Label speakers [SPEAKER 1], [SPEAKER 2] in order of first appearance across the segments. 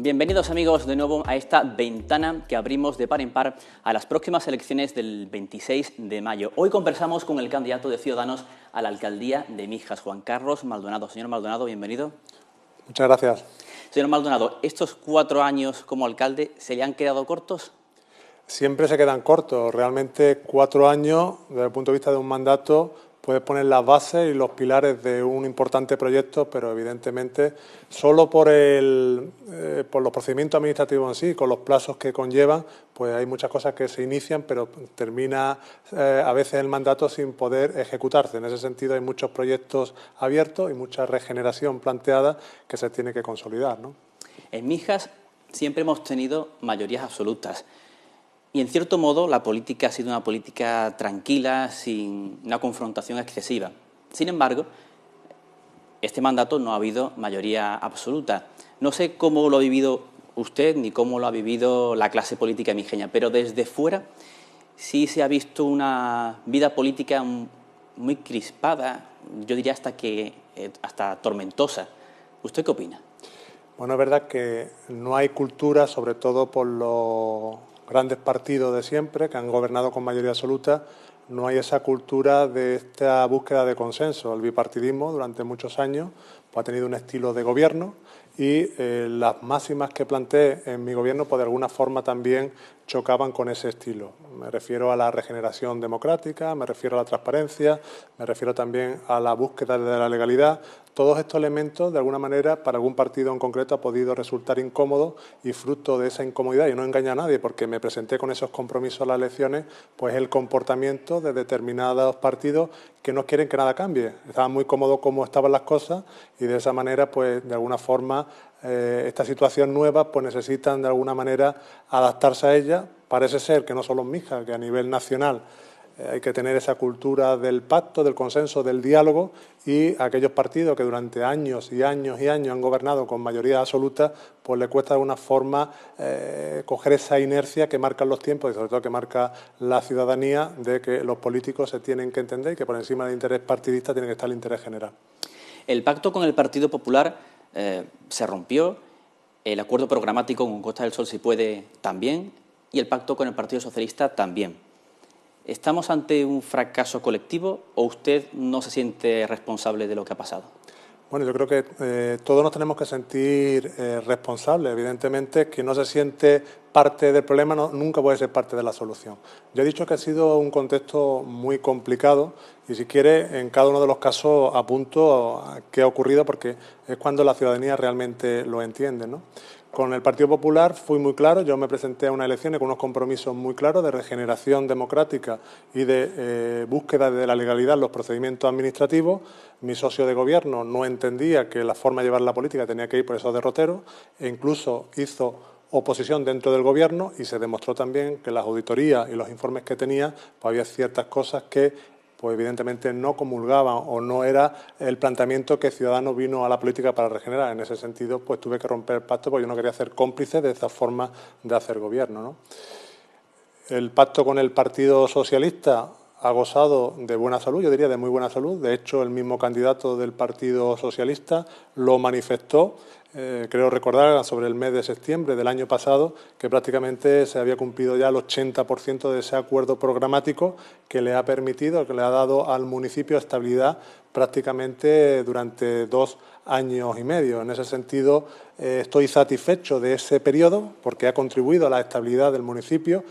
[SPEAKER 1] Bienvenidos amigos de nuevo a esta ventana que abrimos de par en par a las próximas elecciones del 26 de mayo. Hoy conversamos con el candidato de Ciudadanos a la alcaldía de Mijas, Juan Carlos Maldonado. Señor Maldonado, bienvenido.
[SPEAKER 2] Muchas gracias.
[SPEAKER 1] Señor Maldonado, ¿estos 4 años como alcalde se le han quedado cortos?
[SPEAKER 2] Siempre se quedan cortos. Realmente 4 años, desde el punto de vista de un mandato, puedes poner las bases y los pilares de un importante proyecto, pero evidentemente solo por los procedimientos administrativos en sí, con los plazos que conllevan, pues hay muchas cosas que se inician, pero termina a veces el mandato sin poder ejecutarse. En ese sentido hay muchos proyectos abiertos y mucha regeneración planteada que se tiene que consolidar, ¿no?
[SPEAKER 1] En Mijas siempre hemos tenido mayorías absolutas. Y, en cierto modo, la política ha sido una política tranquila, sin una confrontación excesiva. Sin embargo, este mandato no ha habido mayoría absoluta. No sé cómo lo ha vivido usted ni cómo lo ha vivido la clase política mijeña, pero desde fuera sí se ha visto una vida política muy crispada, yo diría hasta tormentosa. ¿Usted qué opina?
[SPEAKER 2] Bueno, es verdad que no hay cultura, sobre todo por los grandes partidos de siempre, que han gobernado con mayoría absoluta, no hay esa cultura de esta búsqueda de consenso. El bipartidismo durante muchos años pues, ha tenido un estilo de gobierno y las máximas que planteé en mi gobierno pues, de alguna forma también chocaban con ese estilo. Me refiero a la regeneración democrática, me refiero a la transparencia, me refiero también a la búsqueda de la legalidad. Todos estos elementos, de alguna manera, para algún partido en concreto ha podido resultar incómodo y fruto de esa incomodidad, y no engaña a nadie porque me presenté con esos compromisos a las elecciones, pues el comportamiento de determinados partidos que no quieren que nada cambie. Estaban muy cómodos como estaban las cosas y de esa manera, pues de alguna forma, esta situación nueva pues necesitan de alguna manera adaptarse a ella. Parece ser que no solo en Mijas, que a nivel nacional hay que tener esa cultura del pacto, del consenso, del diálogo, y a aquellos partidos que durante años y años y años han gobernado con mayoría absoluta, pues le cuesta de alguna forma coger esa inercia que marcan los tiempos y sobre todo que marca la ciudadanía de que los políticos se tienen que entender y que por encima del interés partidista tiene que estar el interés general.
[SPEAKER 1] El pacto con el Partido Popular se rompió, el acuerdo programático con Costa del Sol si puede también, y el pacto con el Partido Socialista también. ¿Estamos ante un fracaso colectivo o usted no se siente responsable de lo que ha pasado?
[SPEAKER 2] Bueno, yo creo que todos nos tenemos que sentir responsables. Evidentemente, quien no se siente parte del problema nunca puede ser parte de la solución. Yo he dicho que ha sido un contexto muy complicado y, si quiere, en cada uno de los casos apunto a qué ha ocurrido porque es cuando la ciudadanía realmente lo entiende, ¿no? Con el Partido Popular fui muy claro, yo me presenté a unas elecciones con unos compromisos muy claros de regeneración democrática y de búsqueda de la legalidad en los procedimientos administrativos. Mi socio de gobierno no entendía que la forma de llevar la política tenía que ir por esos derroteros e incluso hizo oposición dentro del gobierno y se demostró también que las auditorías y los informes que tenía, pues había ciertas cosas que pues evidentemente no comulgaban o no era el planteamiento que Ciudadanos vino a la política para regenerar. En ese sentido, pues tuve que romper el pacto porque yo no quería ser cómplice de esta forma de hacer gobierno, ¿no? El pacto con el Partido Socialista ha gozado de buena salud, yo diría de muy buena salud. De hecho, el mismo candidato del Partido Socialista lo manifestó. Creo recordar sobre el mes de septiembre del año pasado que prácticamente se había cumplido ya el 80% de ese acuerdo programático que le ha permitido, que le ha dado al municipio estabilidad prácticamente durante 2 años y medio. En ese sentido, estoy satisfecho de ese periodo porque ha contribuido a la estabilidad del municipio.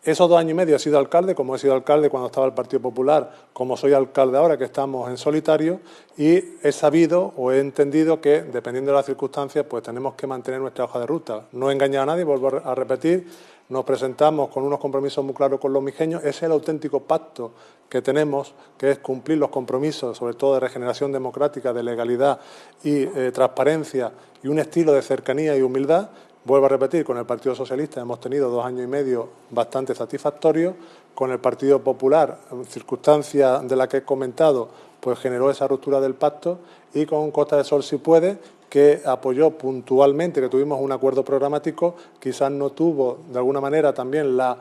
[SPEAKER 2] Esos 2 años y medio he sido alcalde, como he sido alcalde cuando estaba el Partido Popular, como soy alcalde ahora que estamos en solitario, y he sabido o he entendido que, dependiendo de las circunstancias, pues tenemos que mantener nuestra hoja de ruta. No he engañado a nadie, vuelvo a repetir, nos presentamos con unos compromisos muy claros con los mijeños. Ese es el auténtico pacto que tenemos, que es cumplir los compromisos, sobre todo de regeneración democrática, de legalidad y transparencia y un estilo de cercanía y humildad. Vuelvo a repetir, con el Partido Socialista hemos tenido 2 años y medio bastante satisfactorios. Con el Partido Popular, circunstancia de la que he comentado, pues generó esa ruptura del pacto, y con Costa del Sol si puede, que apoyó puntualmente, que tuvimos un acuerdo programático, quizás no tuvo de alguna manera también la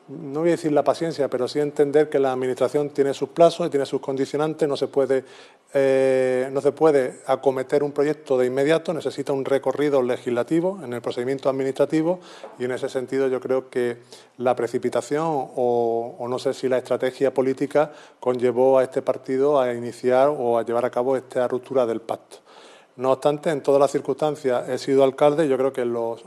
[SPEAKER 2] no voy a decir la paciencia, pero sí entender que la Administración tiene sus plazos y tiene sus condicionantes, no se puede acometer un proyecto de inmediato, necesita un recorrido legislativo en el procedimiento administrativo y en ese sentido yo creo que la precipitación o no sé si la estrategia política conllevó a este partido a iniciar o a llevar a cabo esta ruptura del pacto. No obstante, en todas las circunstancias he sido alcalde y yo creo que los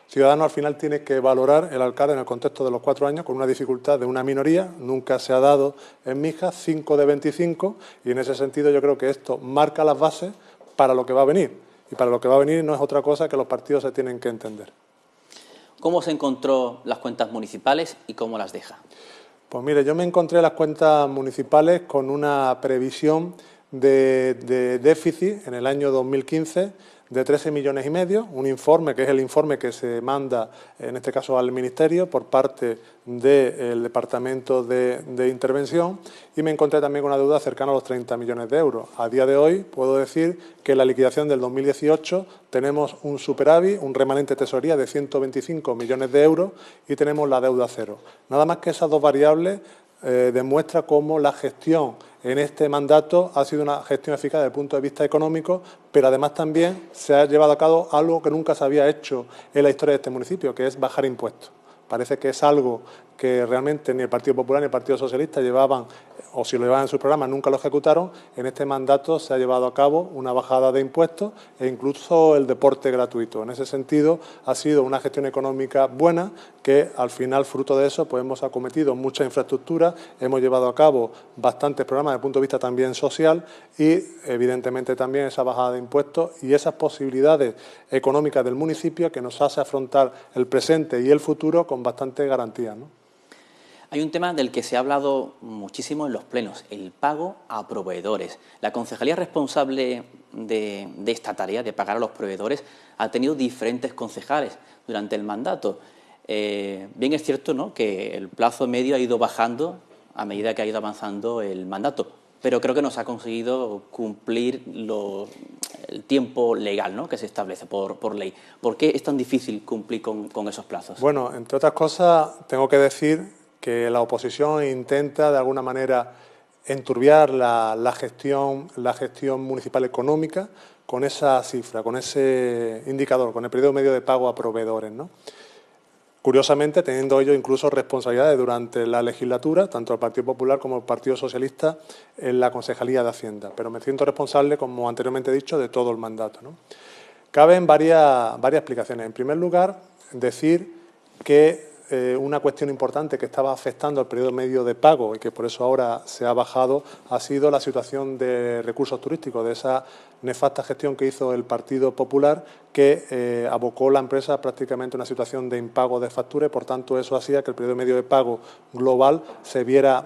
[SPEAKER 2] ciudadanos al final tienen que valorar el alcalde en el contexto de los 4 años con una dificultad de una minoría, nunca se ha dado en Mijas, 5 de 25, y en ese sentido yo creo que esto marca las bases para lo que va a venir. Y para lo que va a venir no es otra cosa que los partidos se tienen que entender.
[SPEAKER 1] ¿Cómo se encontró las cuentas municipales y cómo las deja?
[SPEAKER 2] Pues mire, yo me encontré las cuentas municipales con una previsión de déficit en el año 2015 de 13,5 millones, un informe que es el informe que se manda, en este caso al Ministerio, por parte del Departamento de Intervención, y me encontré también con una deuda cercana a los 30 millones de euros. A día de hoy puedo decir que en la liquidación del 2018 tenemos un superávit, un remanente de tesorería de 125 millones de euros y tenemos la deuda cero. Nada más que esas dos variables demuestra cómo la gestión en este mandato ha sido una gestión eficaz desde el punto de vista económico, pero además también se ha llevado a cabo algo que nunca se había hecho en la historia de este municipio, que es bajar impuestos. Parece que es algo que realmente ni el Partido Popular ni el Partido Socialista llevaban, o si lo llevaban en sus programas nunca lo ejecutaron. En este mandato se ha llevado a cabo una bajada de impuestos e incluso el deporte gratuito. En ese sentido ha sido una gestión económica buena que al final, fruto de eso, pues hemos acometido mucha infraestructura, hemos llevado a cabo bastantes programas desde el punto de vista también social y evidentemente también esa bajada de impuestos y esas posibilidades económicas del municipio que nos hace afrontar el presente y el futuro con bastante garantía, ¿no?
[SPEAKER 1] Hay un tema del que se ha hablado muchísimo en los plenos, el pago a proveedores. La concejalía responsable de esta tarea, de pagar a los proveedores, ha tenido diferentes concejales durante el mandato. Bien es cierto, ¿no?, que el plazo medio ha ido bajando a medida que ha ido avanzando el mandato, pero creo que no se ha conseguido cumplir el tiempo legal, ¿no?, que se establece por ley. ¿Por qué es tan difícil cumplir con esos plazos?
[SPEAKER 2] Bueno, entre otras cosas, tengo que decir que la oposición intenta de alguna manera enturbiar la gestión municipal económica con esa cifra, con ese indicador, con el periodo medio de pago a proveedores, ¿no? Curiosamente, teniendo ellos incluso responsabilidades durante la legislatura, tanto el Partido Popular como el Partido Socialista, en la Concejalía de Hacienda. Pero me siento responsable, como anteriormente he dicho, de todo el mandato, ¿no? Caben varias explicaciones. En primer lugar, decir que una cuestión importante que estaba afectando al periodo medio de pago y que por eso ahora se ha bajado ha sido la situación de recursos turísticos, de esa nefasta gestión que hizo el Partido Popular que abocó la empresa prácticamente a una situación de impago de facturas y por tanto eso hacía que el periodo medio de pago global se viera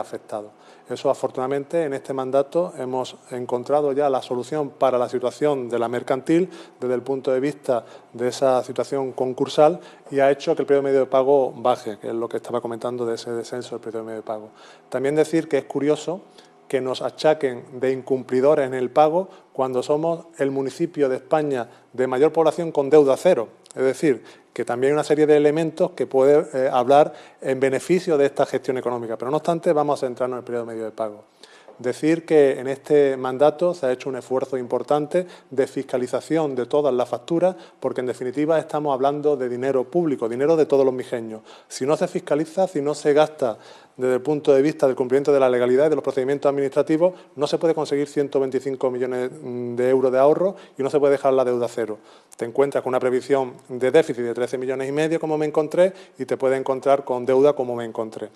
[SPEAKER 2] afectado. Eso, afortunadamente, en este mandato hemos encontrado ya la solución para la situación de la mercantil desde el punto de vista de esa situación concursal y ha hecho que el periodo medio de pago baje, que es lo que estaba comentando de ese descenso del periodo medio de pago. También decir que es curioso que nos achaquen de incumplidores en el pago cuando somos el municipio de España de mayor población con deuda cero. Es decir, que también hay una serie de elementos que pueden hablar en beneficio de esta gestión económica. Pero no obstante, vamos a centrarnos en el periodo medio de pago. Decir que en este mandato se ha hecho un esfuerzo importante de fiscalización de todas las facturas, porque en definitiva estamos hablando de dinero público, dinero de todos los mijeños. Si no se fiscaliza, si no se gasta desde el punto de vista del cumplimiento de la legalidad y de los procedimientos administrativos, no se puede conseguir 125 millones de euros de ahorro y no se puede dejar la deuda cero. Te encuentras con una previsión de déficit de 13,5 millones, como me encontré, y te puedes encontrar con deuda como me encontré.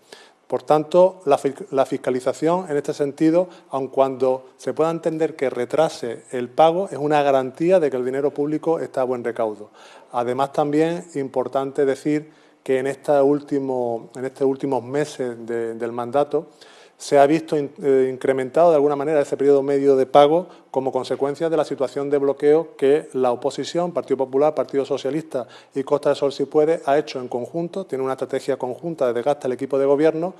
[SPEAKER 2] Por tanto, la fiscalización en este sentido, aun cuando se pueda entender que retrase el pago, es una garantía de que el dinero público está a buen recaudo. Además, también es importante decir que en estos últimos meses del mandato se ha visto incrementado de alguna manera ese periodo medio de pago como consecuencia de la situación de bloqueo que la oposición, Partido Popular, Partido Socialista y Costa del Sol Si Puede, ha hecho en conjunto. Tiene una estrategia conjunta de desgaste el equipo de gobierno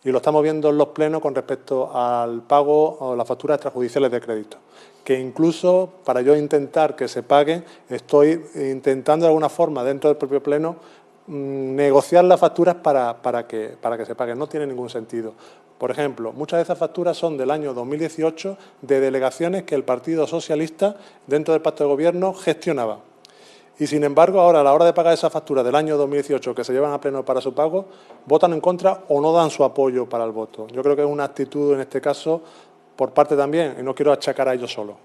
[SPEAKER 2] y lo estamos viendo en los plenos con respecto al pago o las facturas extrajudiciales de crédito, que incluso para yo intentar que se paguen estoy intentando de alguna forma dentro del propio pleno negociar las facturas para que se paguen. No tiene ningún sentido. Por ejemplo, muchas de esas facturas son del año 2018 de delegaciones que el Partido Socialista, dentro del pacto de gobierno, gestionaba. Y, sin embargo, ahora, a la hora de pagar esas facturas del año 2018 que se llevan a pleno para su pago, votan en contra o no dan su apoyo para el voto. Yo creo que es una actitud, en este caso, por parte también, y no quiero achacar a ellos solo.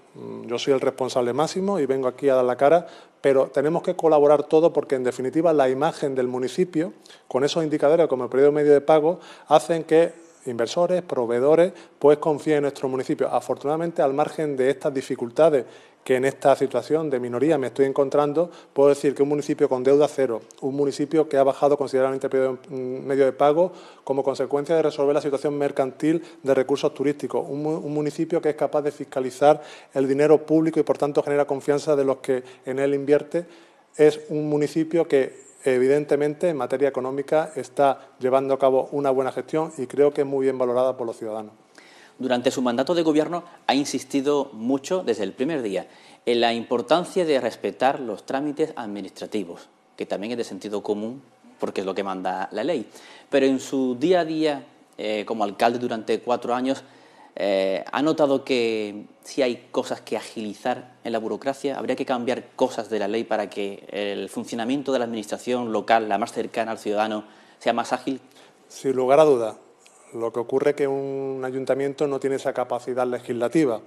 [SPEAKER 2] Yo soy el responsable máximo y vengo aquí a dar la cara, pero tenemos que colaborar todos porque, en definitiva, la imagen del municipio, con esos indicadores como el periodo medio de pago, hacen que inversores, proveedores, pues confíen en nuestro municipio. Afortunadamente, al margen de estas dificultades que en esta situación de minoría me estoy encontrando, puedo decir que un municipio con deuda cero, un municipio que ha bajado considerablemente el periodo medio de pago como consecuencia de resolver la situación mercantil de recursos turísticos, un municipio que es capaz de fiscalizar el dinero público y, por tanto, genera confianza de los que en él invierte, es un municipio que evidentemente, en materia económica, está llevando a cabo una buena gestión y creo que es muy bien valorada por los ciudadanos.
[SPEAKER 1] Durante su mandato de gobierno ha insistido mucho, desde el primer día, en la importancia de respetar los trámites administrativos, que también es de sentido común, porque es lo que manda la ley. Pero en su día a día, como alcalde durante 4 años, ¿ha notado que si hay cosas que agilizar en la burocracia? ¿Habría que cambiar cosas de la ley para que el funcionamiento de la administración local, la más cercana al ciudadano, sea más ágil?
[SPEAKER 2] Sin lugar a dudas. Lo que ocurre es que un ayuntamiento no tiene esa capacidad legislativa.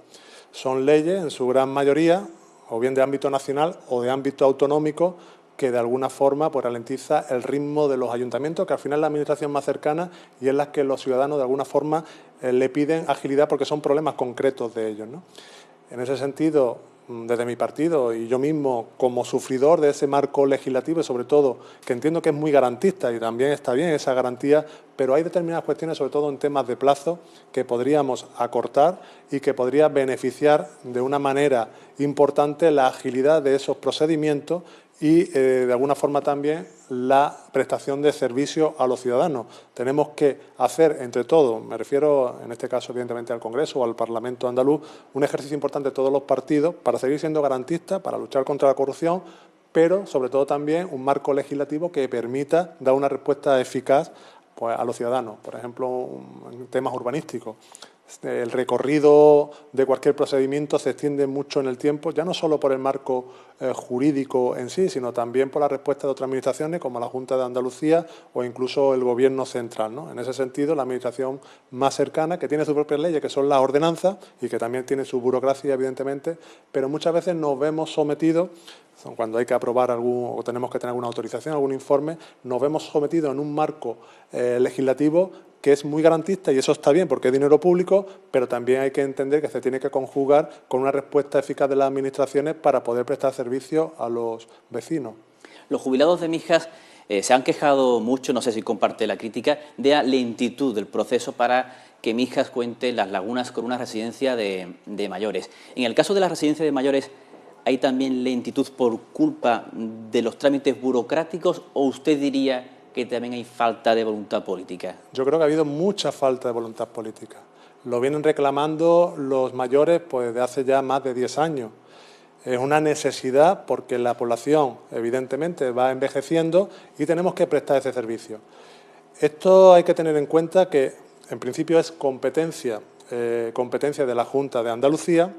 [SPEAKER 2] Son leyes, en su gran mayoría, o bien de ámbito nacional o de ámbito autonómico, que de alguna forma pues, ralentiza el ritmo de los ayuntamientos, que al final es la administración más cercana y es la que los ciudadanos de alguna forma le piden agilidad porque son problemas concretos de ellos, ¿no? En ese sentido, desde mi partido y yo mismo como sufridor de ese marco legislativo y, sobre todo, que entiendo que es muy garantista y también está bien esa garantía, pero hay determinadas cuestiones, sobre todo en temas de plazo, que podríamos acortar y que podría beneficiar de una manera importante la agilidad de esos procedimientos y, de alguna forma, también la prestación de servicio a los ciudadanos. Tenemos que hacer, entre todos, me refiero en este caso evidentemente al Congreso o al Parlamento andaluz, un ejercicio importante de todos los partidos para seguir siendo garantistas, para luchar contra la corrupción, pero sobre todo también un marco legislativo que permita dar una respuesta eficaz pues, a los ciudadanos. Por ejemplo, en temas urbanísticos. El recorrido de cualquier procedimiento se extiende mucho en el tiempo, ya no solo por el marco jurídico en sí, sino también por la respuesta de otras administraciones como la Junta de Andalucía o incluso el Gobierno central, ¿no? En ese sentido, la administración más cercana, que tiene sus propias leyes, que son las ordenanzas y que también tiene su burocracia, evidentemente, pero muchas veces nos vemos sometidos, cuando hay que aprobar o tenemos que tener alguna autorización, algún informe, nos vemos sometidos en un marco legislativo que es muy garantista y eso está bien porque es dinero público, pero también hay que entender que se tiene que conjugar con una respuesta eficaz de las administraciones para poder prestar servicio a los vecinos.
[SPEAKER 1] Los jubilados de Mijas se han quejado mucho, no sé si comparte la crítica, de la lentitud del proceso para que Mijas cuente Las Lagunas con una residencia de mayores. En el caso de la residencia de mayores, ¿hay también lentitud por culpa de los trámites burocráticos o usted diría que también hay falta de voluntad política?
[SPEAKER 2] Yo creo que ha habido mucha falta de voluntad política. Lo vienen reclamando los mayores pues, desde hace ya más de 10 años. Es una necesidad porque la población, evidentemente, va envejeciendo y tenemos que prestar ese servicio. Esto hay que tener en cuenta que, en principio, es competencia de la Junta de Andalucía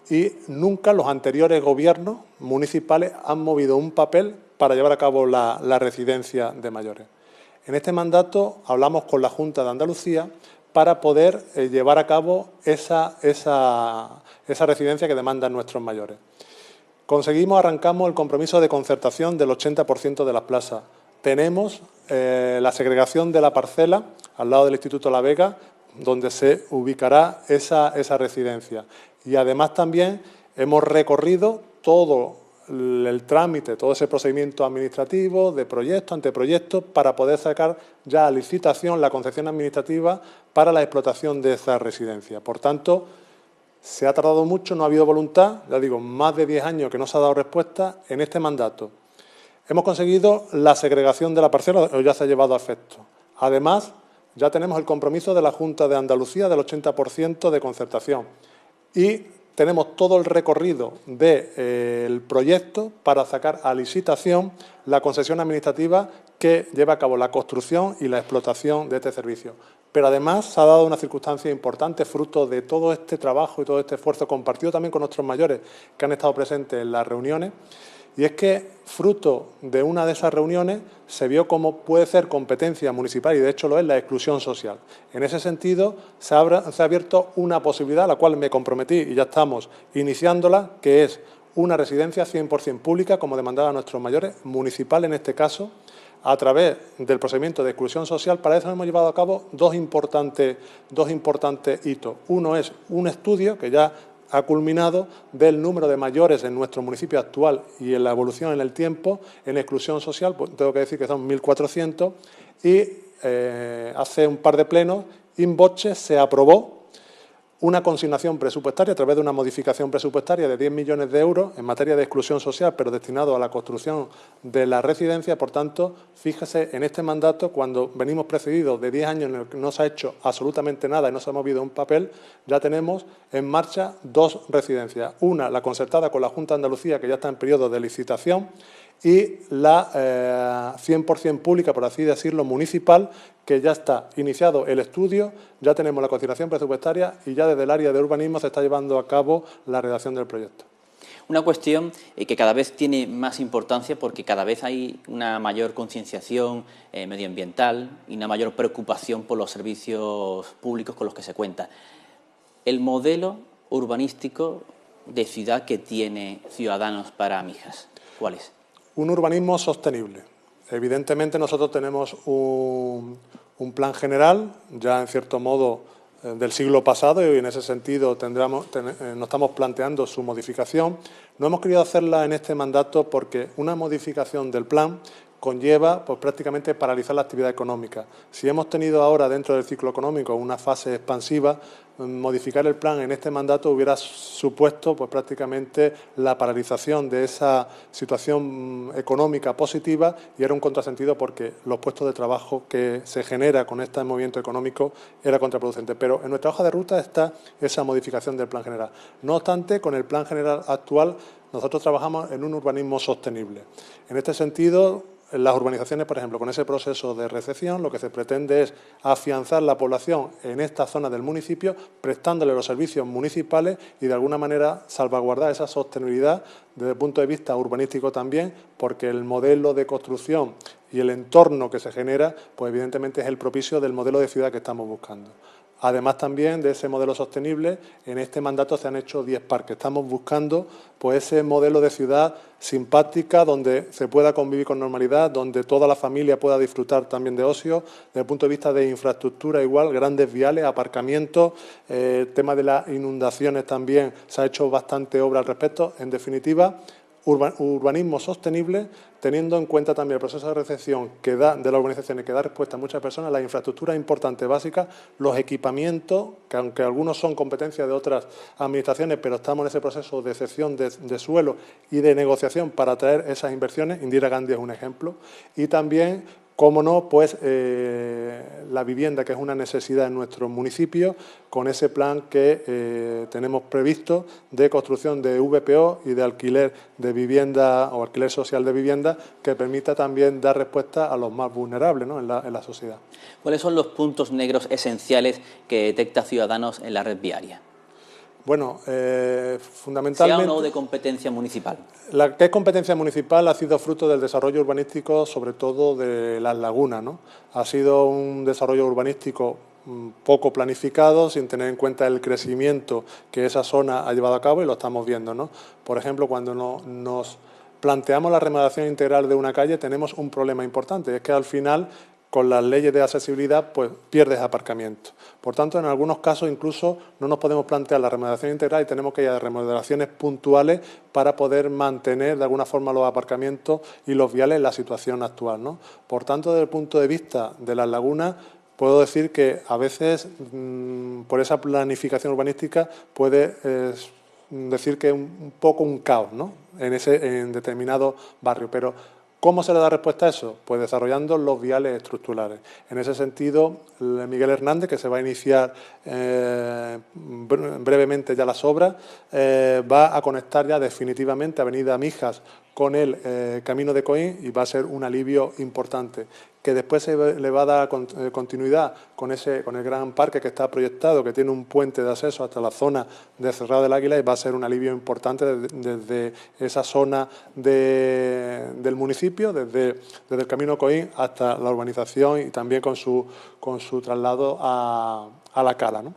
[SPEAKER 2] y nunca los anteriores gobiernos municipales han movido un papel para llevar a cabo la residencia de mayores. En este mandato hablamos con la Junta de Andalucía para poder llevar a cabo esa residencia que demandan nuestros mayores. Arrancamos el compromiso de concertación del 80% de las plazas. Tenemos la segregación de la parcela al lado del Instituto La Vega, donde se ubicará esa residencia. Y además también hemos recorrido todo el trámite, todo ese procedimiento administrativo de proyecto, anteproyecto, para poder sacar ya a licitación la concesión administrativa para la explotación de esa residencia. Por tanto, se ha tardado mucho, no ha habido voluntad, ya digo, más de 10 años que no se ha dado respuesta en este mandato. Hemos conseguido la segregación de la parcela, o ya se ha llevado a efecto. Además, ya tenemos el compromiso de la Junta de Andalucía del 80% de concertación. Y tenemos todo el recorrido del proyecto para sacar a licitación la concesión administrativa que lleva a cabo la construcción y la explotación de este servicio. Pero además se ha dado una circunstancia importante, fruto de todo este trabajo y todo este esfuerzo compartido también con nuestros mayores que han estado presentes en las reuniones, y es que, fruto de una de esas reuniones, se vio cómo puede ser competencia municipal, y de hecho lo es, la exclusión social. En ese sentido, se ha abierto una posibilidad, a la cual me comprometí y ya estamos iniciándola, que es una residencia 100% pública, como demandaban nuestros mayores, municipal en este caso, a través del procedimiento de exclusión social. Para eso hemos llevado a cabo dos importantes hitos. Uno es un estudio que ya ha culminado del número de mayores en nuestro municipio actual y en la evolución en el tiempo en exclusión social, pues tengo que decir que son 1.400, y hace un par de plenos, in voce, se aprobó una consignación presupuestaria a través de una modificación presupuestaria de 10 millones de euros en materia de exclusión social, pero destinado a la construcción de la residencia. Por tanto, fíjese, en este mandato, cuando venimos precedidos de 10 años en los que no se ha hecho absolutamente nada y no se ha movido un papel, ya tenemos en marcha dos residencias. Una, la concertada con la Junta de Andalucía, que ya está en periodo de licitación, y la 100% pública, por así decirlo, municipal, que ya está iniciado el estudio, ya tenemos la consignación presupuestaria y ya desde el área de urbanismo se está llevando a cabo la redacción del proyecto.
[SPEAKER 1] Una cuestión que cada vez tiene más importancia porque cada vez hay una mayor concienciación medioambiental y una mayor preocupación por los servicios públicos con los que se cuenta. El modelo urbanístico de ciudad que tiene Ciudadanos para Mijas, ¿cuál es?
[SPEAKER 2] Un urbanismo sostenible. Evidentemente nosotros tenemos un plan general, ya en cierto modo del siglo pasado, y en ese sentido nos estamos planteando su modificación. No hemos querido hacerla en este mandato porque una modificación del plan conlleva pues, prácticamente paralizar la actividad económica. Si hemos tenido ahora dentro del ciclo económico una fase expansiva, modificar el plan en este mandato hubiera supuesto pues, prácticamente la paralización de esa situación económica positiva, y era un contrasentido porque los puestos de trabajo que se genera con este movimiento económico era contraproducente. Pero en nuestra hoja de ruta está esa modificación del plan general. No obstante, con el plan general actual nosotros trabajamos en un urbanismo sostenible. En este sentido, en las urbanizaciones, por ejemplo, con ese proceso de recepción, lo que se pretende es afianzar la población en esta zona del municipio, prestándole los servicios municipales y, de alguna manera, salvaguardar esa sostenibilidad desde el punto de vista urbanístico también, porque el modelo de construcción y el entorno que se genera, pues evidentemente es el propicio del modelo de ciudad que estamos buscando. Además también de ese modelo sostenible, en este mandato se han hecho 10 parques. Estamos buscando pues, ese modelo de ciudad simpática, donde se pueda convivir con normalidad, donde toda la familia pueda disfrutar también de ocio, desde el punto de vista de infraestructura igual, grandes viales, aparcamientos, el tema de las inundaciones también se ha hecho bastante obra al respecto. En definitiva, urbanismo sostenible, teniendo en cuenta también el proceso de recepción que da de las urbanizaciones, que da respuesta a muchas personas, la infraestructura importante, básica, los equipamientos, que aunque algunos son competencia de otras administraciones, pero estamos en ese proceso de cesión de suelo y de negociación para atraer esas inversiones. Indira Gandhi es un ejemplo. Y también, cómo no, pues la vivienda, que es una necesidad en nuestro municipio, con ese plan que tenemos previsto de construcción de VPO y de alquiler de vivienda o alquiler social de vivienda, que permita también dar respuesta a los más vulnerables, ¿no?, en la sociedad.
[SPEAKER 1] ¿Cuáles son los puntos negros esenciales que detecta Ciudadanos en la red viaria?
[SPEAKER 2] Bueno, fundamentalmente...
[SPEAKER 1] ¿Sea o no de competencia municipal?
[SPEAKER 2] La que es competencia municipal ha sido fruto del desarrollo urbanístico, sobre todo de las lagunas, ¿no? Ha sido un desarrollo urbanístico poco planificado, sin tener en cuenta el crecimiento que esa zona ha llevado a cabo, y lo estamos viendo, ¿no? Por ejemplo, cuando nos planteamos la remodelación integral de una calle, tenemos un problema importante, es que al final, con las leyes de accesibilidad, pues pierdes aparcamiento. Por tanto, en algunos casos incluso no nos podemos plantear la remodelación integral y tenemos que ir a remodelaciones puntuales para poder mantener de alguna forma los aparcamientos y los viales en la situación actual, ¿no? Por tanto, desde el punto de vista de las lagunas, puedo decir que a veces, por esa planificación urbanística, puede decir que es un poco un caos, ¿no?, en determinados barrios. Pero ¿Cómo se le da respuesta a eso? Pues desarrollando los viales estructurales. En ese sentido, Miguel Hernández, que se va a iniciar brevemente ya las obras, va a conectar ya definitivamente Avenida Mijas con el Camino de Coín y va a ser un alivio importante. Que después le va a dar continuidad con el gran parque que está proyectado, que tiene un puente de acceso hasta la zona de Cerrado del Águila, y va a ser un alivio importante desde esa zona del municipio, desde el Camino Coín hasta la urbanización y también con su traslado a la Cala, ¿no?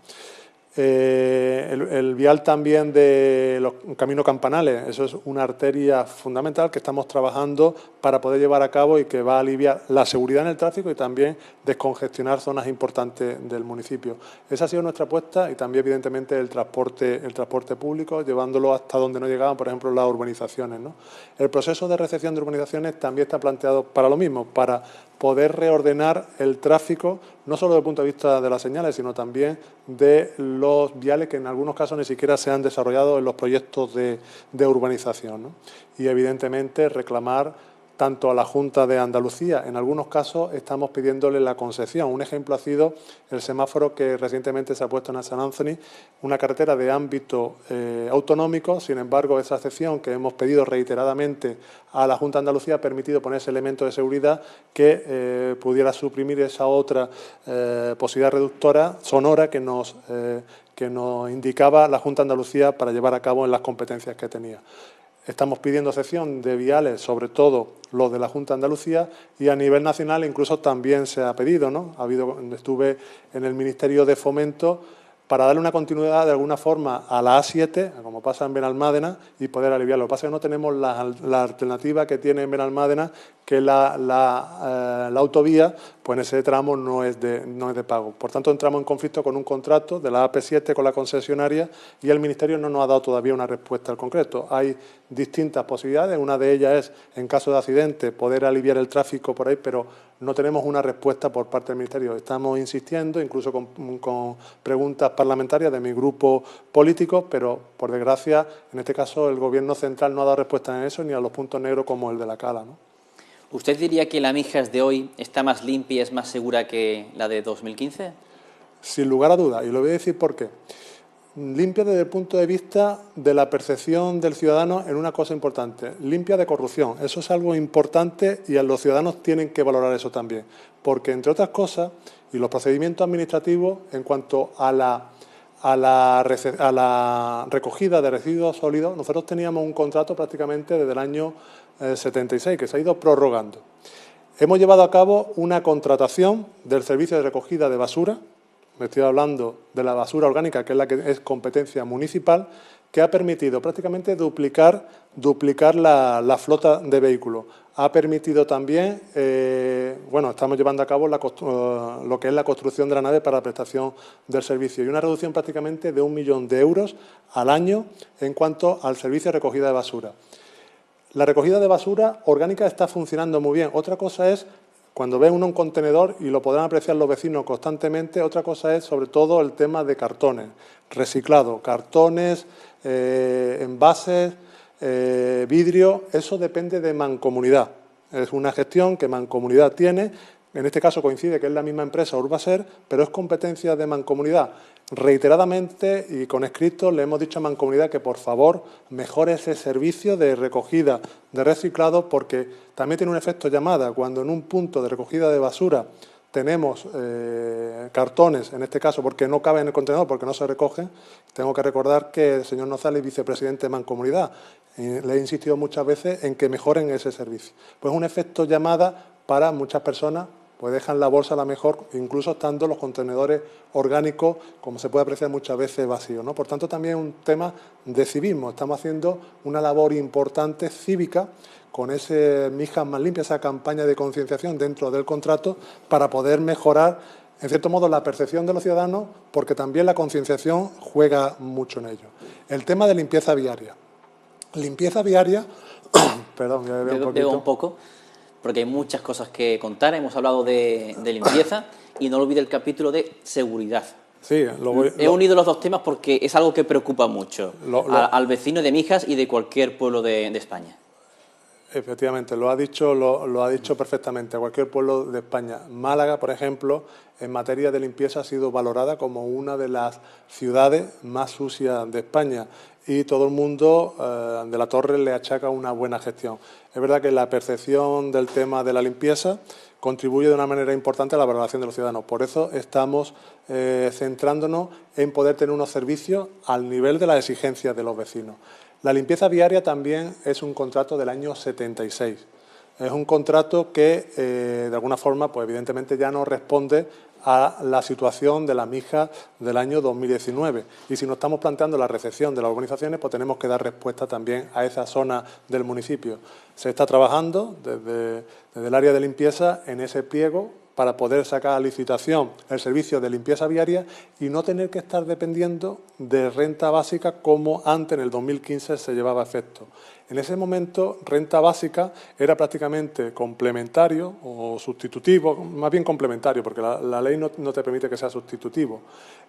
[SPEAKER 2] El vial también de los caminos campanales, eso es una arteria fundamental que estamos trabajando para poder llevar a cabo y que va a aliviar la seguridad en el tráfico y también descongestionar zonas importantes del municipio. Esa ha sido nuestra apuesta y también, evidentemente, el transporte público, llevándolo hasta donde no llegaban, por ejemplo, las urbanizaciones, ¿no? El proceso de recepción de urbanizaciones también está planteado para lo mismo, para poder reordenar el tráfico, no solo desde el punto de vista de las señales, sino también de los viales que en algunos casos ni siquiera se han desarrollado en los proyectos de urbanización, ¿no? Y, evidentemente, reclamar tanto a la Junta de Andalucía. En algunos casos estamos pidiéndole la concesión. Un ejemplo ha sido el semáforo que recientemente se ha puesto en San Anthony, una carretera de ámbito autonómico. Sin embargo, esa excepción que hemos pedido reiteradamente a la Junta de Andalucía ha permitido poner ese elemento de seguridad que pudiera suprimir esa otra posibilidad reductora sonora que nos indicaba la Junta de Andalucía para llevar a cabo en las competencias que tenía. Estamos pidiendo excepción de viales, sobre todo los de la Junta de Andalucía, y a nivel nacional incluso también se ha pedido, ¿no? Estuve en el Ministerio de Fomento para darle una continuidad de alguna forma a la A7, como pasa en Benalmádena, y poder aliviarlo. Lo que pasa es que no tenemos la alternativa que tiene en Benalmádena, que la autovía, pues en ese tramo no es de pago. Por tanto, entramos en conflicto con un contrato de la AP7 con la concesionaria y el Ministerio no nos ha dado todavía una respuesta al concreto. Hay distintas posibilidades, una de ellas es, en caso de accidente, poder aliviar el tráfico por ahí, pero no tenemos una respuesta por parte del Ministerio. Estamos insistiendo, incluso con preguntas parlamentarias de mi grupo político, pero, por desgracia, en este caso el Gobierno central no ha dado respuesta en eso ni a los puntos negros como el de la Cala, ¿no?
[SPEAKER 1] ¿Usted diría que la Mijas de hoy está más limpia y es más segura que la de 2015?
[SPEAKER 2] Sin lugar a dudas, y lo voy a decir por qué. Limpia desde el punto de vista de la percepción del ciudadano en una cosa importante, limpia de corrupción. Eso es algo importante y los ciudadanos tienen que valorar eso también, porque, entre otras cosas, y los procedimientos administrativos en cuanto a la recogida de residuos sólidos, nosotros teníamos un contrato prácticamente desde el año 76, que se ha ido prorrogando. Hemos llevado a cabo una contratación del servicio de recogida de basura, me estoy hablando de la basura orgánica, que es la que es competencia municipal, que ha permitido prácticamente duplicar la flota de vehículos. Ha permitido también, estamos llevando a cabo lo que es la construcción de la nave para la prestación del servicio y una reducción prácticamente de 1 millón de euros al año en cuanto al servicio de recogida de basura. La recogida de basura orgánica está funcionando muy bien. Otra cosa es cuando ven uno un contenedor, y lo podrán apreciar los vecinos constantemente, otra cosa es sobre todo el tema de cartones, reciclado, cartones, envases, vidrio, eso depende de Mancomunidad. Es una gestión que Mancomunidad tiene, en este caso coincide que es la misma empresa Urbaser, pero es competencia de Mancomunidad. Reiteradamente y con escrito le hemos dicho a Mancomunidad que por favor mejore ese servicio de recogida de reciclado, porque también tiene un efecto llamada. Cuando en un punto de recogida de basura tenemos cartones, en este caso porque no caben en el contenedor, porque no se recogen, tengo que recordar que el señor Nozales es vicepresidente de Mancomunidad. Le he insistido muchas veces en que mejoren ese servicio. Pues un efecto llamada para muchas personas, pues dejan la bolsa a la mejor, incluso estando los contenedores orgánicos, como se puede apreciar muchas veces, vacíos, ¿no? Por tanto, también es un tema de civismo. Estamos haciendo una labor importante cívica con ese Mijas más limpias, esa campaña de concienciación dentro del contrato para poder mejorar, en cierto modo, la percepción de los ciudadanos, porque también la concienciación juega mucho en ello. El tema de limpieza viaria. Limpieza viaria, perdón, ya bebo un poquito.
[SPEAKER 1] Un poco, porque hay muchas cosas que contar. Hemos hablado de limpieza y no olvide el capítulo de seguridad.
[SPEAKER 2] Sí,
[SPEAKER 1] he unido los dos temas porque es algo que preocupa mucho al vecino de Mijas y de cualquier pueblo de España.
[SPEAKER 2] Efectivamente, lo ha dicho perfectamente. Cualquier pueblo de España. Málaga, por ejemplo, en materia de limpieza ha sido valorada como una de las ciudades más sucias de España y todo el mundo de la Torre le achaca una buena gestión. Es verdad que la percepción del tema de la limpieza contribuye de una manera importante a la valoración de los ciudadanos. Por eso estamos centrándonos en poder tener unos servicios al nivel de las exigencias de los vecinos. La limpieza viaria también es un contrato del año 76. Es un contrato que, de alguna forma, pues evidentemente ya no responde a la situación de las Mijas del año 2019. Y si nos estamos planteando la recepción de las urbanizaciones, pues tenemos que dar respuesta también a esa zona del municipio. Se está trabajando desde el área de limpieza en ese pliego para poder sacar a licitación el servicio de limpieza viaria y no tener que estar dependiendo de renta básica como antes, en el 2015, se llevaba a efecto. En ese momento, renta básica era prácticamente complementario o sustitutivo, más bien complementario, porque la ley no te permite que sea sustitutivo.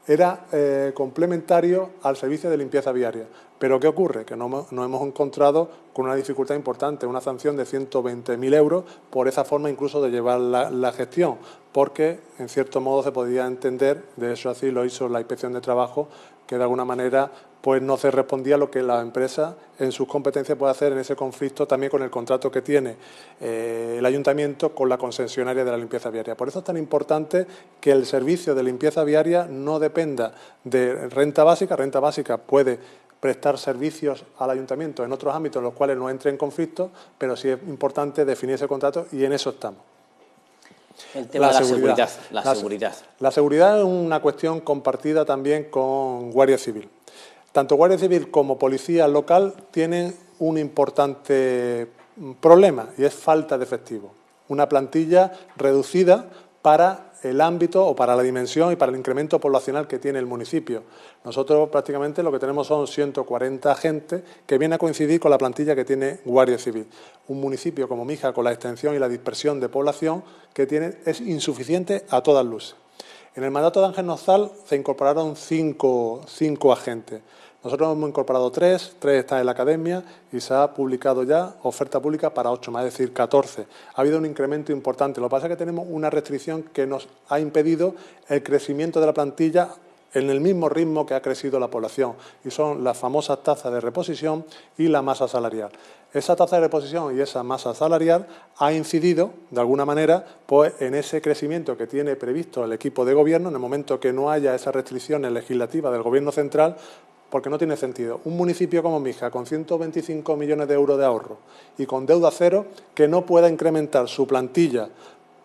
[SPEAKER 2] Era complementario al servicio de limpieza viaria. Pero ¿qué ocurre? Que nos hemos encontrado con una dificultad importante, una sanción de 120.000 euros por esa forma incluso de llevar la gestión, porque en cierto modo se podía entender, de eso así lo hizo la Inspección de Trabajo, que de alguna manera pues no se respondía a lo que la empresa en sus competencias puede hacer en ese conflicto también con el contrato que tiene el ayuntamiento con la concesionaria de la limpieza viaria. Por eso es tan importante que el servicio de limpieza viaria no dependa de renta básica. Renta básica puede prestar servicios al ayuntamiento en otros ámbitos en los cuales no entre en conflicto, pero sí es importante definir ese contrato y en eso estamos.
[SPEAKER 1] El tema de la seguridad.
[SPEAKER 2] La seguridad es una cuestión compartida también con Guardia Civil. Tanto Guardia Civil como Policía Local tienen un importante problema y es falta de efectivo. Una plantilla reducida para el ámbito o para la dimensión y para el incremento poblacional que tiene el municipio. Nosotros prácticamente lo que tenemos son 140 agentes que viene a coincidir con la plantilla que tiene Guardia Civil. Un municipio como Mija, con la extensión y la dispersión de población que tiene, es insuficiente a todas luces. En el mandato de Ángel Nozal se incorporaron cinco agentes. Nosotros hemos incorporado tres están en la academia y se ha publicado ya oferta pública para 8 más, es decir, 14. Ha habido un incremento importante. Lo que pasa es que tenemos una restricción que nos ha impedido el crecimiento de la plantilla en el mismo ritmo que ha crecido la población, y son las famosas tasas de reposición y la masa salarial. Esa tasa de reposición y esa masa salarial ha incidido, de alguna manera, pues, en ese crecimiento que tiene previsto el equipo de gobierno en el momento que no haya esas restricciones legislativas del Gobierno central, porque no tiene sentido. Un municipio como Mija, con 125 millones de euros de ahorro y con deuda cero, que no pueda incrementar su plantilla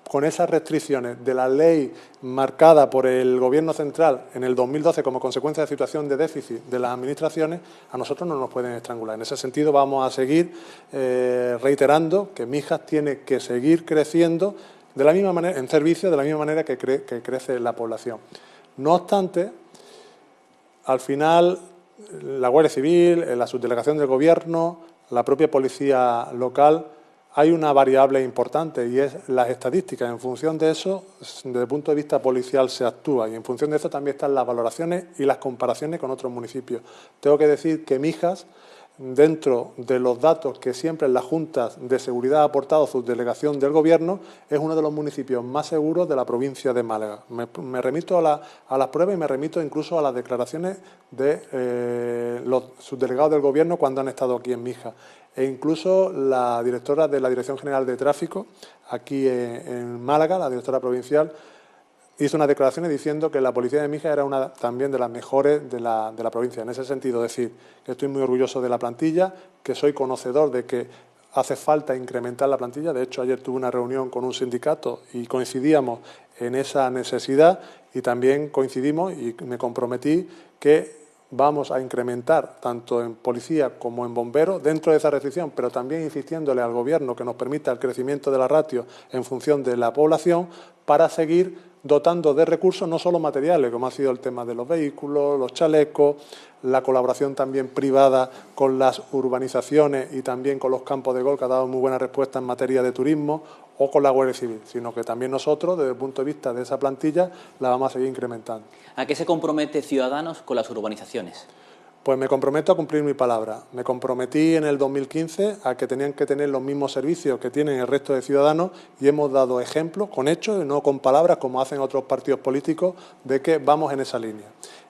[SPEAKER 2] con esas restricciones de la ley marcada por el Gobierno central en el 2012 como consecuencia de la situación de déficit de las administraciones, a nosotros no nos pueden estrangular. En ese sentido vamos a seguir reiterando que Mijas tiene que seguir creciendo de la misma manera, en servicio, de la misma manera que crece la población. No obstante, al final, la Guardia Civil, la subdelegación del Gobierno, la propia Policía Local, hay una variable importante y es las estadísticas. En función de eso, desde el punto de vista policial se actúa y en función de eso también están las valoraciones y las comparaciones con otros municipios. Tengo que decir que Mijas, dentro de los datos que siempre en las juntas de seguridad ha aportado subdelegación del Gobierno, es uno de los municipios más seguros de la provincia de Málaga. Me remito a las pruebas y me remito incluso a las declaraciones de los subdelegados del Gobierno cuando han estado aquí en Mijas. E incluso la directora de la Dirección General de Tráfico, aquí en Málaga, la directora provincial, hizo unas declaraciones diciendo que la policía de Mijas era una también de las mejores de la provincia. En ese sentido, decir que estoy muy orgulloso de la plantilla, que soy conocedor de que hace falta incrementar la plantilla. De hecho, ayer tuve una reunión con un sindicato y coincidíamos en esa necesidad y también coincidimos y me comprometí que vamos a incrementar tanto en policía como en bomberos dentro de esa restricción, pero también insistiéndole al Gobierno que nos permita el crecimiento de la ratio en función de la población para seguir dotando de recursos no solo materiales, como ha sido el tema de los vehículos, los chalecos, la colaboración también privada con las urbanizaciones y también con los campos de golf, que ha dado muy buena respuesta en materia de turismo, o con la Guardia Civil, sino que también nosotros, desde el punto de vista de esa plantilla, la vamos a seguir incrementando.
[SPEAKER 1] ¿A qué se compromete Ciudadanos con las urbanizaciones?
[SPEAKER 2] Pues me comprometo a cumplir mi palabra. Me comprometí en el 2015 a que tenían que tener los mismos servicios que tienen el resto de ciudadanos y hemos dado ejemplos con hechos y no con palabras como hacen otros partidos políticos de que vamos en esa línea.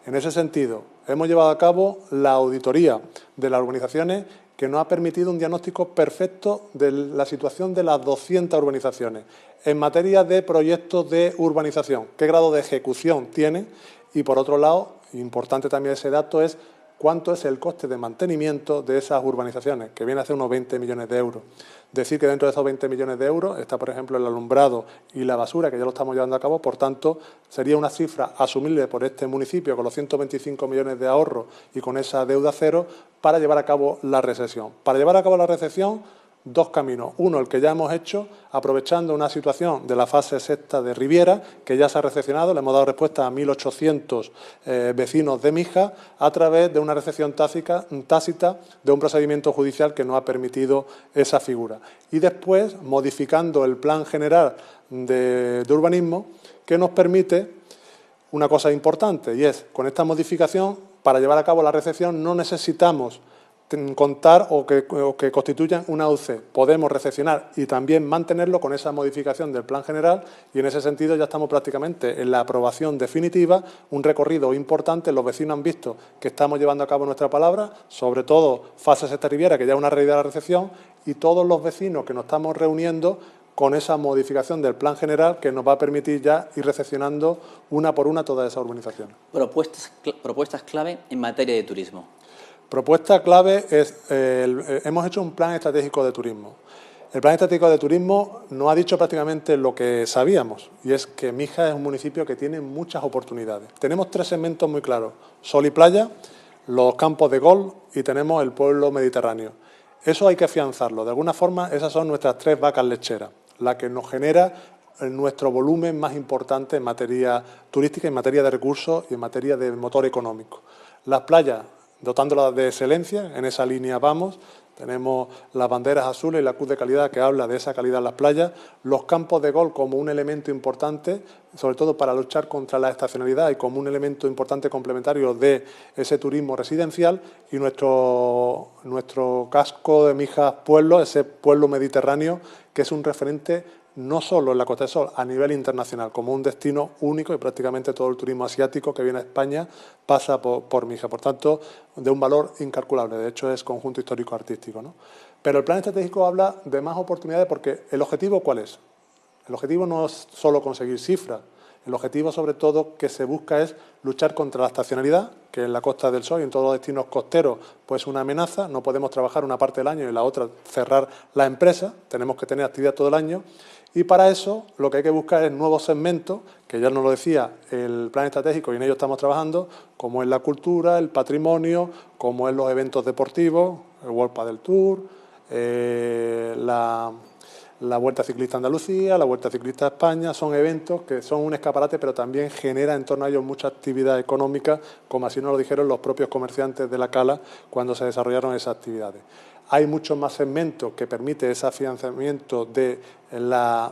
[SPEAKER 2] En ese sentido, hemos llevado a cabo la auditoría de las urbanizaciones que nos ha permitido un diagnóstico perfecto de la situación de las 200 urbanizaciones en materia de proyectos de urbanización, qué grado de ejecución tienen y, por otro lado, importante también ese dato es cuánto es el coste de mantenimiento de esas urbanizaciones, que viene a ser unos 20 millones de euros. Decir que dentro de esos 20 millones de euros está, por ejemplo, el alumbrado y la basura, que ya lo estamos llevando a cabo, por tanto, sería una cifra asumible por este municipio con los 125 millones de ahorros y con esa deuda cero para llevar a cabo la recepción. Para llevar a cabo la recepción, dos caminos. Uno, el que ya hemos hecho, aprovechando una situación de la fase sexta de Riviera, que ya se ha recepcionado, le hemos dado respuesta a 1.800 vecinos de Mijas a través de una recepción tácita de un procedimiento judicial que nos ha permitido esa figura. Y después, modificando el Plan General de Urbanismo, que nos permite una cosa importante, y es, con esta modificación, para llevar a cabo la recepción no necesitamos contar o que constituyan una UC. Podemos recepcionar y también mantenerlo con esa modificación del Plan General y en ese sentido ya estamos prácticamente en la aprobación definitiva, un recorrido importante. Los vecinos han visto que estamos llevando a cabo nuestra palabra, sobre todo fase sexta Riviera, que ya es una realidad de la recepción, y todos los vecinos que nos estamos reuniendo con esa modificación del Plan General que nos va a permitir ya ir recepcionando una por una todas esas urbanizaciones.
[SPEAKER 1] Propuestas clave en materia de turismo.
[SPEAKER 2] Propuesta clave es, hemos hecho un plan estratégico de turismo. El plan estratégico de turismo nos ha dicho prácticamente lo que sabíamos, y es que Mijas es un municipio que tiene muchas oportunidades. Tenemos tres segmentos muy claros: sol y playa, los campos de golf y tenemos el pueblo mediterráneo. Eso hay que afianzarlo. De alguna forma, esas son nuestras tres vacas lecheras, la que nos genera nuestro volumen más importante en materia turística, en materia de recursos y en materia de motor económico. Las playas, dotándolas de excelencia, en esa línea vamos. Tenemos las banderas azules y la cruz de calidad que habla de esa calidad en las playas. Los campos de golf como un elemento importante, sobre todo para luchar contra la estacionalidad y como un elemento importante complementario de ese turismo residencial. Y nuestro casco de Mijas Pueblo, ese pueblo mediterráneo que es un referente no solo en la Costa del Sol, a nivel internacional, como un destino único, y prácticamente todo el turismo asiático que viene a España pasa por Mijas. Por tanto, de un valor incalculable. De hecho, es conjunto histórico-artístico, ¿no? Pero el plan estratégico habla de más oportunidades porque ¿el objetivo cuál es? El objetivo no es solo conseguir cifras. El objetivo, sobre todo, que se busca es luchar contra la estacionalidad, que en la Costa del Sol y en todos los destinos costeros pues es una amenaza. No podemos trabajar una parte del año y la otra cerrar la empresa. Tenemos que tener actividad todo el año. Y para eso lo que hay que buscar es nuevos segmentos, que ya nos lo decía el plan estratégico y en ello estamos trabajando, como es la cultura, el patrimonio, como es los eventos deportivos, el World Padel Tour, la Vuelta Ciclista a Andalucía, la Vuelta Ciclista a España. Son eventos que son un escaparate, pero también genera en torno a ellos mucha actividad económica, como así nos lo dijeron los propios comerciantes de la Cala cuando se desarrollaron esas actividades. Hay muchos más segmentos que permiten ese financiamiento de la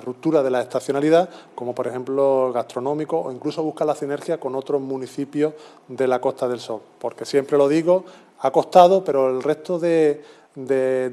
[SPEAKER 2] ruptura de la estacionalidad, como por ejemplo gastronómico, o incluso buscar la sinergia con otros municipios de la Costa del Sol. Porque siempre lo digo, ha costado, pero el resto de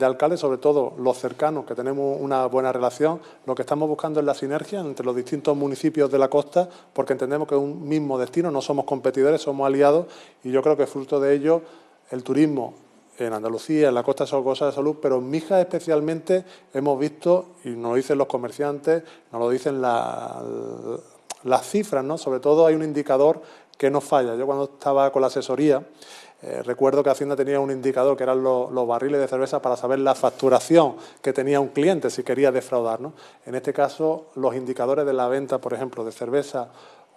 [SPEAKER 2] alcaldes, sobre todo los cercanos, que tenemos una buena relación, lo que estamos buscando es la sinergia entre los distintos municipios de la costa, porque entendemos que es un mismo destino, no somos competidores, somos aliados, y yo creo que fruto de ello el turismo en Andalucía, en la Costa son cosas de salud, pero en Mijas especialmente hemos visto, y nos lo dicen los comerciantes, nos lo dicen las cifras, ¿no? Sobre todo hay un indicador que no falla. Yo cuando estaba con la asesoría, recuerdo que Hacienda tenía un indicador que eran los barriles de cerveza para saber la facturación que tenía un cliente si quería defraudar, ¿no? En este caso, los indicadores de la venta, por ejemplo, de cerveza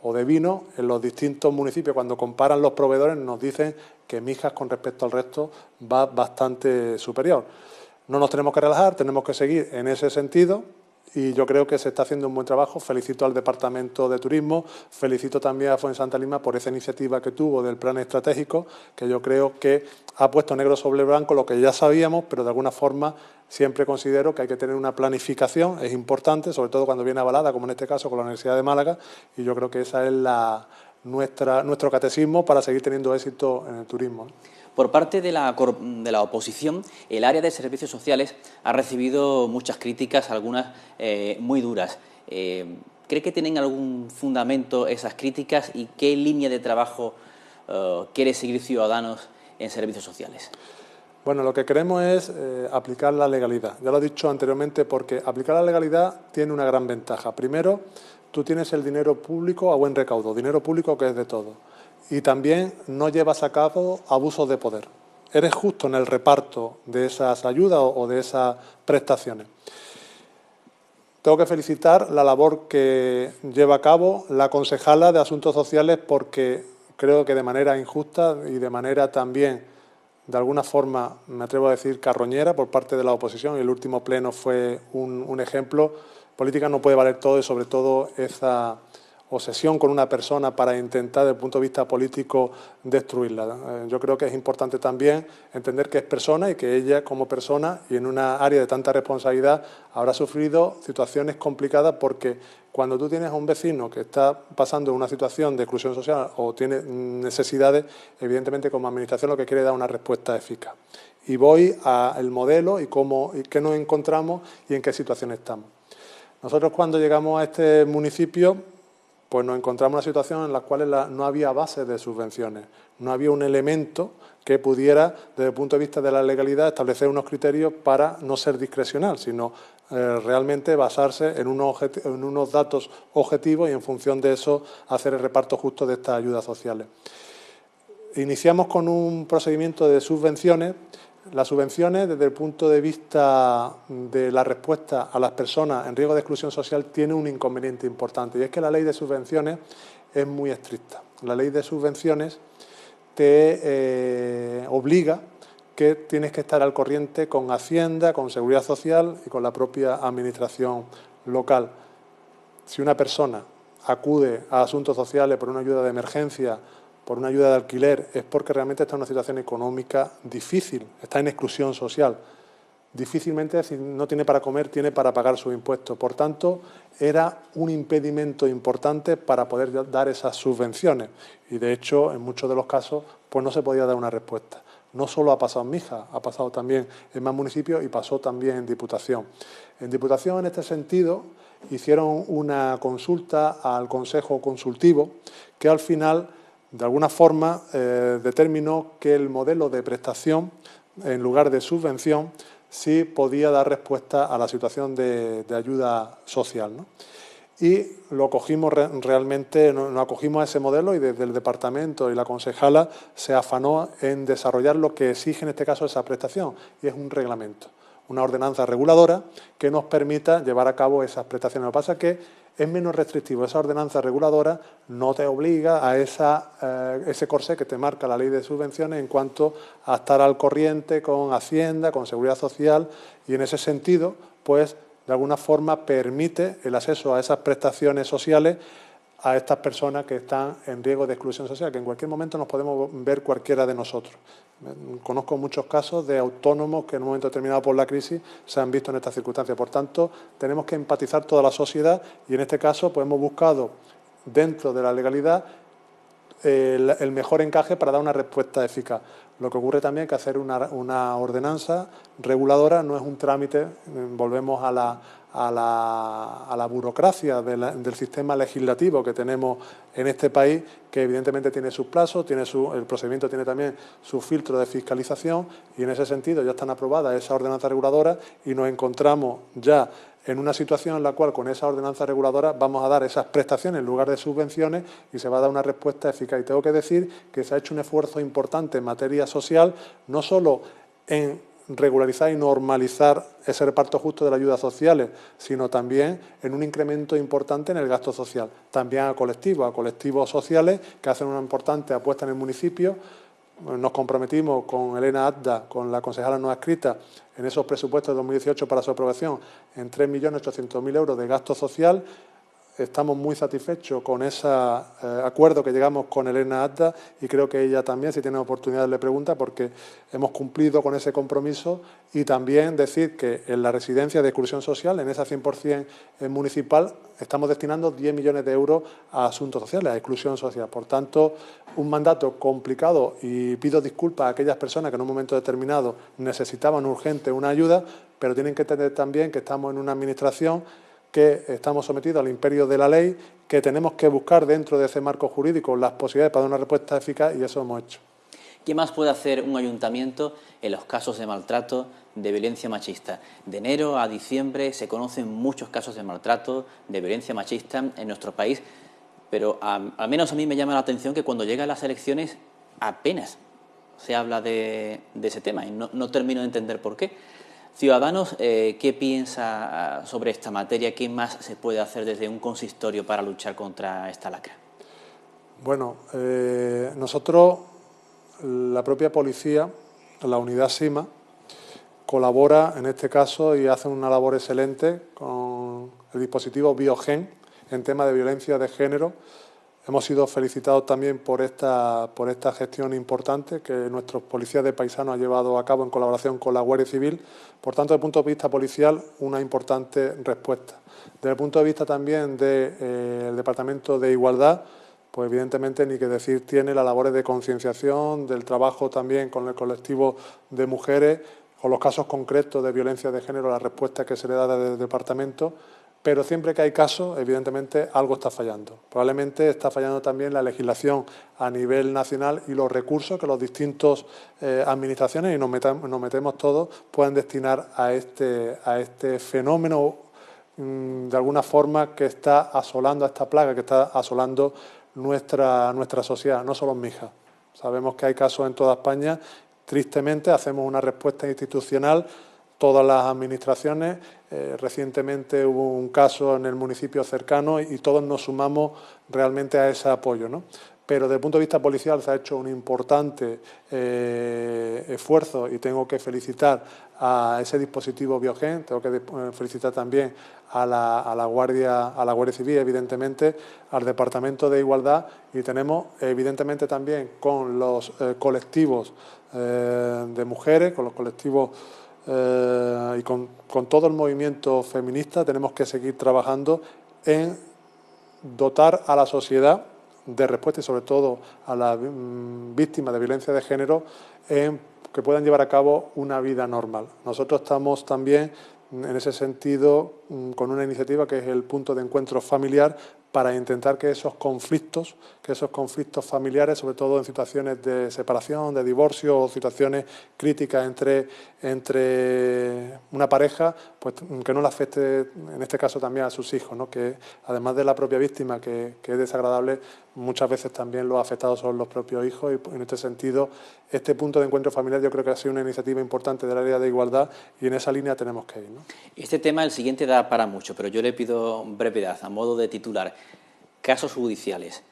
[SPEAKER 2] o de vino, en los distintos municipios, cuando comparan los proveedores, nos dicen que Mijas con respecto al resto va bastante superior. No nos tenemos que relajar, tenemos que seguir en ese sentido y yo creo que se está haciendo un buen trabajo. Felicito al Departamento de Turismo, felicito también a Fuensanta Lima por esa iniciativa que tuvo del plan estratégico, que yo creo que ha puesto negro sobre blanco lo que ya sabíamos, pero de alguna forma siempre considero que hay que tener una planificación, es importante, sobre todo cuando viene avalada, como en este caso con la Universidad de Málaga, y yo creo que esa es nuestro catecismo para seguir teniendo éxito en el turismo.
[SPEAKER 1] Por parte de la oposición, el área de servicios sociales ha recibido muchas críticas, algunas muy duras. ¿Cree que tienen algún fundamento esas críticas y qué línea de trabajo quiere seguir Ciudadanos en servicios sociales?
[SPEAKER 2] Bueno, lo que queremos es aplicar la legalidad. Ya lo he dicho anteriormente, porque aplicar la legalidad tiene una gran ventaja. Primero, tú tienes el dinero público a buen recaudo, dinero público que es de todo. Y también no llevas a cabo abusos de poder. Eres justo en el reparto de esas ayudas o de esas prestaciones. Tengo que felicitar la labor que lleva a cabo la concejala de Asuntos Sociales, porque creo que de manera injusta y de manera también, de alguna forma, me atrevo a decir, carroñera por parte de la oposición, y el último pleno fue un ejemplo. Política no puede valer todo, y sobre todo esa obsesión con una persona para intentar, desde el punto de vista político, destruirla. Yo creo que es importante también entender que es persona y que ella, como persona, y en una área de tanta responsabilidad, habrá sufrido situaciones complicadas, porque cuando tú tienes a un vecino que está pasando una situación de exclusión social o tiene necesidades, evidentemente como administración lo que quiere es dar una respuesta eficaz. Y voy al modelo y qué nos encontramos y en qué situación estamos. Nosotros, cuando llegamos a este municipio, pues nos encontramos en una situación en la cual no había base de subvenciones, no había un elemento que pudiera, desde el punto de vista de la legalidad, establecer unos criterios para no ser discrecional, sino realmente basarse en unos datos objetivos y en función de eso hacer el reparto justo de estas ayudas sociales. Iniciamos con un procedimiento de subvenciones. Las subvenciones, desde el punto de vista de la respuesta a las personas en riesgo de exclusión social, tiene un inconveniente importante, y es que la ley de subvenciones es muy estricta. La ley de subvenciones te obliga que tienes que estar al corriente con Hacienda, con Seguridad Social y con la propia administración local. Si una persona acude a asuntos sociales por una ayuda de emergencia, por una ayuda de alquiler, es porque realmente está en una situación económica difícil, está en exclusión social. Difícilmente, si no tiene para comer, tiene para pagar sus impuestos. Por tanto, era un impedimento importante para poder dar esas subvenciones. Y, de hecho, en muchos de los casos, pues no se podía dar una respuesta. No solo ha pasado en Mija, ha pasado también en más municipios y pasó también en Diputación. En Diputación, en este sentido, hicieron una consulta al Consejo Consultivo, que al final, de alguna forma, determinó que el modelo de prestación, en lugar de subvención, sí podía dar respuesta a la situación de ayuda social, ¿no? Y lo cogimos realmente, nos acogimos a ese modelo, y desde el departamento y la concejala se afanó en desarrollar lo que exige en este caso esa prestación, y es un reglamento, una ordenanza reguladora que nos permita llevar a cabo esas prestaciones. Lo que pasa es que es menos restrictivo. Esa ordenanza reguladora no te obliga a ese corsé que te marca la ley de subvenciones en cuanto a estar al corriente con Hacienda, con Seguridad Social, y en ese sentido, pues, de alguna forma permite el acceso a esas prestaciones sociales a estas personas que están en riesgo de exclusión social, que en cualquier momento nos podemos ver cualquiera de nosotros. Conozco muchos casos de autónomos que en un momento determinado por la crisis se han visto en estas circunstancias. Por tanto, tenemos que empatizar toda la sociedad, y en este caso pues hemos buscado, dentro de la legalidad, el mejor encaje para dar una respuesta eficaz. Lo que ocurre también es que hacer una ordenanza reguladora no es un trámite, volvemos a la burocracia del sistema legislativo que tenemos en este país, que evidentemente tiene sus plazos, el procedimiento tiene también su filtro de fiscalización, y en ese sentido ya están aprobadas esas ordenanzas reguladoras y nos encontramos ya en una situación en la cual con esa ordenanza reguladora vamos a dar esas prestaciones en lugar de subvenciones y se va a dar una respuesta eficaz. Y tengo que decir que se ha hecho un esfuerzo importante en materia social, no solo en regularizar y normalizar ese reparto justo de las ayudas sociales, sino también en un incremento importante en el gasto social. También a colectivos sociales que hacen una importante apuesta en el municipio, nos comprometimos con Elena Azda, con la concejala no adscrita, en esos presupuestos de 2018 para su aprobación, en 3.800.000 euros de gasto social. Estamos muy satisfechos con ese acuerdo que llegamos con Elena Azda y creo que ella también, si tiene oportunidad, le pregunta, porque hemos cumplido con ese compromiso. Y también decir que en la residencia de exclusión social, en esa 100% municipal, estamos destinando 10 millones de euros a asuntos sociales, a exclusión social. Por tanto, un mandato complicado, y pido disculpas a aquellas personas que en un momento determinado necesitaban urgente una ayuda, pero tienen que entender también que estamos en una administración que estamos sometidos al imperio de la ley, que tenemos que buscar dentro de ese marco jurídico las posibilidades para dar una respuesta eficaz, y eso hemos hecho.
[SPEAKER 1] ¿Qué más puede hacer un ayuntamiento en los casos de maltrato, de violencia machista? De enero a diciembre se conocen muchos casos de maltrato, de violencia machista en nuestro país, pero al menos a mí me llama la atención que cuando llegan las elecciones apenas se habla de ese tema, y no termino de entender por qué. Ciudadanos, ¿qué piensa sobre esta materia? ¿Qué más se puede hacer desde un consistorio para luchar contra esta lacra?
[SPEAKER 2] Bueno, nosotros, la propia policía, la unidad SIMA, colabora en este caso y hace una labor excelente con el dispositivo Biogen en tema de violencia de género. Hemos sido felicitados también por esta gestión importante que nuestros policías de Paisano han llevado a cabo en colaboración con la Guardia Civil. Por tanto, desde el punto de vista policial, una importante respuesta. Desde el punto de vista también del Departamento de Igualdad, pues evidentemente ni que decir tiene las labores de concienciación, del trabajo también con el colectivo de mujeres, con los casos concretos de violencia de género, la respuesta que se le da desde el departamento. Pero siempre que hay casos, evidentemente, algo está fallando. Probablemente está fallando también la legislación a nivel nacional y los recursos que los distintos administraciones, y nos metemos todos, puedan destinar a este fenómeno, de alguna forma, que está asolando, a esta plaga que está asolando nuestra sociedad, no solo en Mijas. Sabemos que hay casos en toda España. Tristemente, hacemos una respuesta institucional, todas las administraciones. Recientemente hubo un caso en el municipio cercano y todos nos sumamos realmente a ese apoyo, ¿no? Pero desde el punto de vista policial se ha hecho un importante esfuerzo y tengo que felicitar a ese dispositivo Biogen, tengo que felicitar también a la Guardia Civil, evidentemente, al Departamento de Igualdad, y tenemos evidentemente también con los colectivos de mujeres, con los colectivos y con todo el movimiento feminista, tenemos que seguir trabajando en dotar a la sociedad de respuesta y sobre todo a las víctimas de violencia de género en que puedan llevar a cabo una vida normal. Nosotros estamos también en ese sentido con una iniciativa que es el punto de encuentro familiar, para intentar que esos conflictos familiares, sobre todo en situaciones de separación, de divorcio o situaciones críticas entre una pareja, pues que no le afecte en este caso también a sus hijos, ¿no? Que además de la propia víctima, que es desagradable, muchas veces también los afectados son los propios hijos, y en este sentido este punto de encuentro familiar yo creo que ha sido una iniciativa importante del área de igualdad y en esa línea tenemos que ir, ¿no?
[SPEAKER 1] Este tema, el siguiente, da para mucho, pero yo le pido brevedad, a modo de titular. Casos judiciales,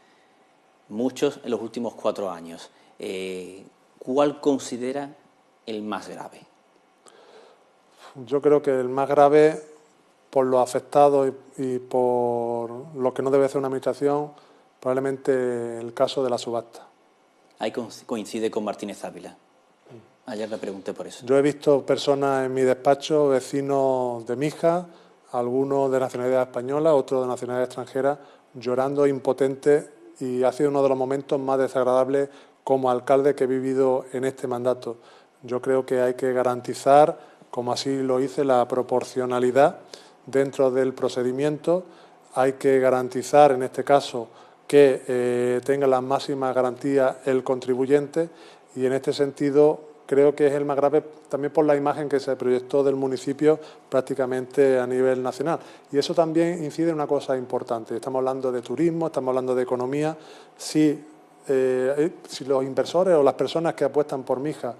[SPEAKER 1] muchos en los últimos 4 años. ¿Cuál considera el más grave?
[SPEAKER 2] Yo creo que el más grave, por los afectados y por lo que no debe ser una administración, probablemente el caso de la subasta.
[SPEAKER 1] Ahí coincide con Martínez Ávila. Ayer le pregunté por eso.
[SPEAKER 2] Yo he visto personas en mi despacho, vecinos de Mijas, algunos de nacionalidad española, otros de nacionalidad extranjera, llorando impotentes, y ha sido uno de los momentos más desagradables como alcalde que he vivido en este mandato. Yo creo que hay que garantizar, como así lo hice, la proporcionalidad dentro del procedimiento. Hay que garantizar, en este caso, que tenga las máximas garantías el contribuyente, y en este sentido creo que es el más grave también por la imagen que se proyectó del municipio prácticamente a nivel nacional. Y eso también incide en una cosa importante. Estamos hablando de turismo, estamos hablando de economía. Si los inversores o las personas que apuestan por Mijas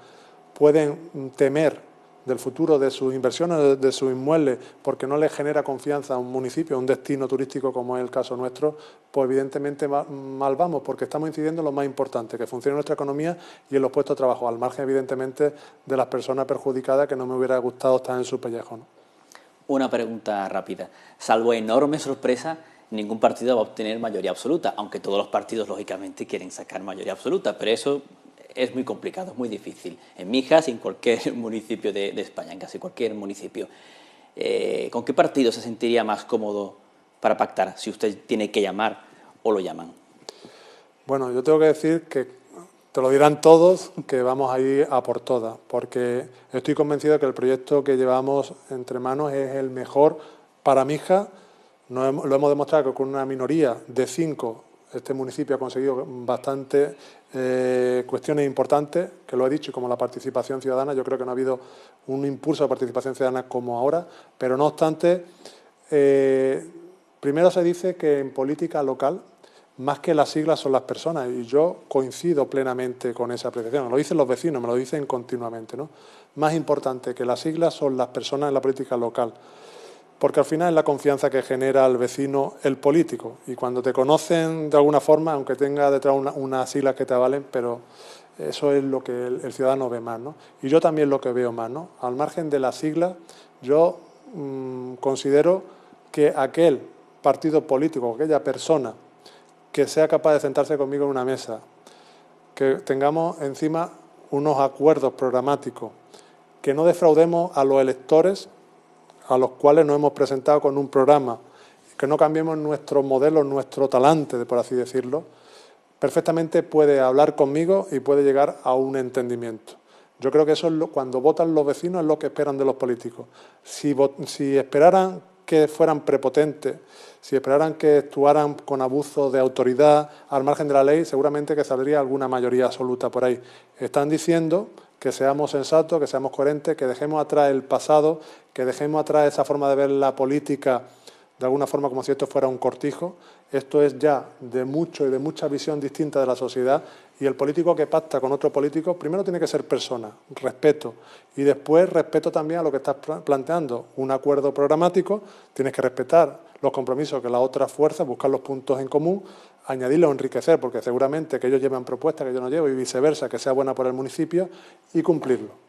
[SPEAKER 2] pueden temer del futuro de sus inversiones, de sus inmuebles, porque no les genera confianza a un municipio, a un destino turístico como es el caso nuestro, pues evidentemente mal vamos, porque estamos incidiendo en lo más importante, que funcione nuestra economía y en los puestos de trabajo, al margen evidentemente de las personas perjudicadas, que no me hubiera gustado estar en su pellejo, ¿no?
[SPEAKER 1] Una pregunta rápida. Salvo enorme sorpresa, ningún partido va a obtener mayoría absoluta, aunque todos los partidos, lógicamente, quieren sacar mayoría absoluta, pero eso es muy complicado, es muy difícil. En Mijas y en cualquier municipio de España, en casi cualquier municipio. ¿Con qué partido se sentiría más cómodo para pactar, si usted tiene que llamar o lo llaman?
[SPEAKER 2] Bueno, yo tengo que decir que te lo dirán todos, que vamos a ir a por todas, porque estoy convencido de que el proyecto que llevamos entre manos es el mejor para Mijas. Lo hemos demostrado que con una minoría de 5 este municipio ha conseguido bastantes cuestiones importantes, que lo he dicho, como la participación ciudadana. Yo creo que no ha habido un impulso de participación ciudadana como ahora, pero no obstante, primero se dice que en política local, más que las siglas son las personas, y yo coincido plenamente con esa apreciación. Me lo dicen los vecinos, me lo dicen continuamente, ¿no? Más importante que las siglas son las personas en la política local, porque al final es la confianza que genera al vecino el político, y cuando te conocen de alguna forma, aunque tenga detrás unas siglas que te avalen, pero eso es lo que el ciudadano ve más, ¿no? Y yo también lo que veo más, ¿no? Al margen de las siglas, yo considero que aquel partido político, aquella persona que sea capaz de sentarse conmigo en una mesa, que tengamos encima unos acuerdos programáticos, que no defraudemos a los electores a los cuales nos hemos presentado con un programa, que no cambiemos nuestro modelo, nuestro talante, por así decirlo, perfectamente puede hablar conmigo y puede llegar a un entendimiento. Yo creo que eso es cuando votan los vecinos es lo que esperan de los políticos. Si esperaran que fueran prepotentes, si esperaran que actuaran con abuso de autoridad al margen de la ley, seguramente que saldría alguna mayoría absoluta por ahí. Están diciendo que seamos sensatos, que seamos coherentes, que dejemos atrás el pasado, que dejemos atrás esa forma de ver la política de alguna forma como si esto fuera un cortijo. Esto es ya de mucho y de mucha visión distinta de la sociedad, y el político que pacta con otro político primero tiene que ser persona, respeto, y después respeto también a lo que estás planteando. Un acuerdo programático, tienes que respetar los compromisos que las otras fuerzas, buscar los puntos en común, añadirlos o enriquecer, porque seguramente que ellos llevan propuestas que yo no llevo y viceversa, que sea buena por el municipio, y cumplirlo.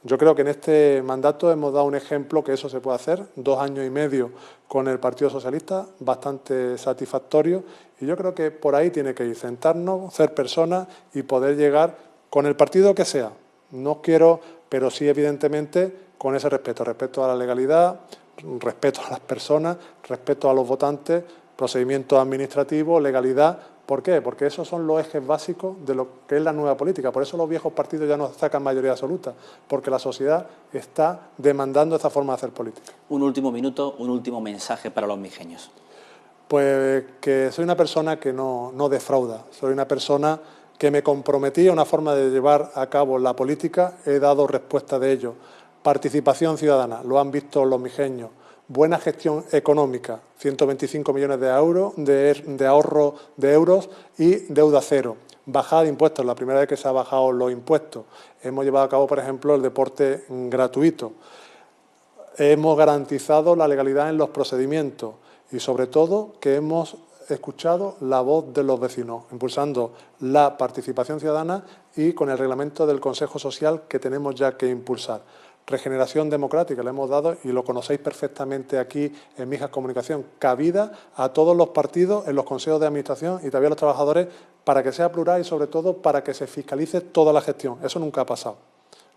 [SPEAKER 2] Yo creo que en este mandato hemos dado un ejemplo que eso se puede hacer, 2 años y medio con el Partido Socialista, bastante satisfactorio, y yo creo que por ahí tiene que ir, sentarnos, ser personas y poder llegar con el partido que sea. No quiero, pero sí evidentemente con ese respeto, respeto a la legalidad, respeto a las personas, respeto a los votantes, procedimientos administrativos, legalidad. ¿Por qué? Porque esos son los ejes básicos de lo que es la nueva política. Por eso los viejos partidos ya no sacan mayoría absoluta, porque la sociedad está demandando esta forma de hacer política.
[SPEAKER 1] Un último minuto, un último mensaje para los mijeños.
[SPEAKER 2] Pues que soy una persona que no defrauda, soy una persona que me comprometí a una forma de llevar a cabo la política, he dado respuesta de ello. Participación ciudadana, lo han visto los mijeños. Buena gestión económica, 125 millones de euros de ahorro de euros y deuda cero. Bajada de impuestos, la primera vez que se han bajado los impuestos. Hemos llevado a cabo, por ejemplo, el deporte gratuito. Hemos garantizado la legalidad en los procedimientos y, sobre todo, que hemos escuchado la voz de los vecinos, impulsando la participación ciudadana y con el reglamento del Consejo Social que tenemos ya que impulsar. Regeneración democrática le hemos dado, y lo conocéis perfectamente aquí en Mijas Comunicación, cabida a todos los partidos en los consejos de administración y también a los trabajadores, para que sea plural y sobre todo para que se fiscalice toda la gestión. Eso nunca ha pasado.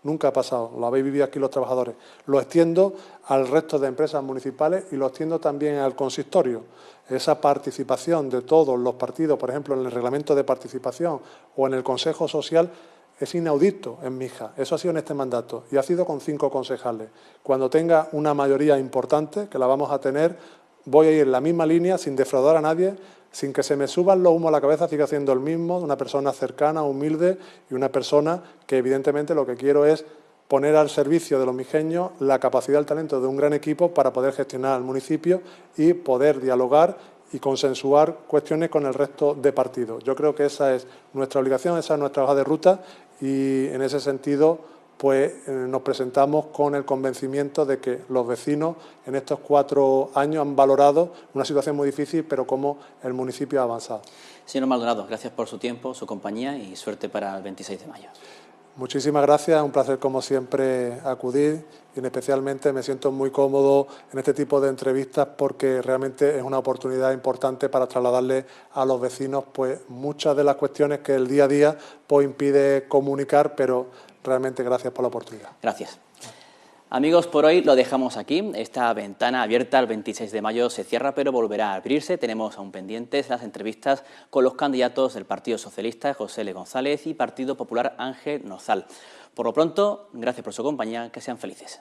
[SPEAKER 2] Nunca ha pasado, lo habéis vivido aquí los trabajadores. Lo extiendo al resto de empresas municipales y lo extiendo también al consistorio. Esa participación de todos los partidos, por ejemplo, en el reglamento de participación o en el Consejo Social, es inaudito en Mijas. Eso ha sido en este mandato y ha sido con 5 concejales. Cuando tenga una mayoría importante, que la vamos a tener, voy a ir en la misma línea, sin defraudar a nadie, sin que se me suban los humos a la cabeza, siga siendo el mismo, una persona cercana, humilde y una persona que evidentemente lo que quiero es poner al servicio de los mijeños la capacidad y el talento de un gran equipo para poder gestionar el municipio y poder dialogar y consensuar cuestiones con el resto de partidos. Yo creo que esa es nuestra obligación, esa es nuestra hoja de ruta, y en ese sentido pues nos presentamos con el convencimiento de que los vecinos en estos 4 años han valorado una situación muy difícil, pero cómo el municipio ha avanzado.
[SPEAKER 1] Señor Maldonado, gracias por su tiempo, su compañía y suerte para el 26 de mayo.
[SPEAKER 2] Muchísimas gracias, un placer como siempre acudir y especialmente me siento muy cómodo en este tipo de entrevistas porque realmente es una oportunidad importante para trasladarle a los vecinos pues muchas de las cuestiones que el día a día pues impide comunicar, pero realmente gracias por la oportunidad.
[SPEAKER 1] Gracias. Amigos, por hoy lo dejamos aquí. Esta ventana abierta el 26 de mayo se cierra, pero volverá a abrirse. Tenemos aún pendientes las entrevistas con los candidatos del Partido Socialista, José L. González, y Partido Popular, Ángel Nozal. Por lo pronto, gracias por su compañía, que sean felices.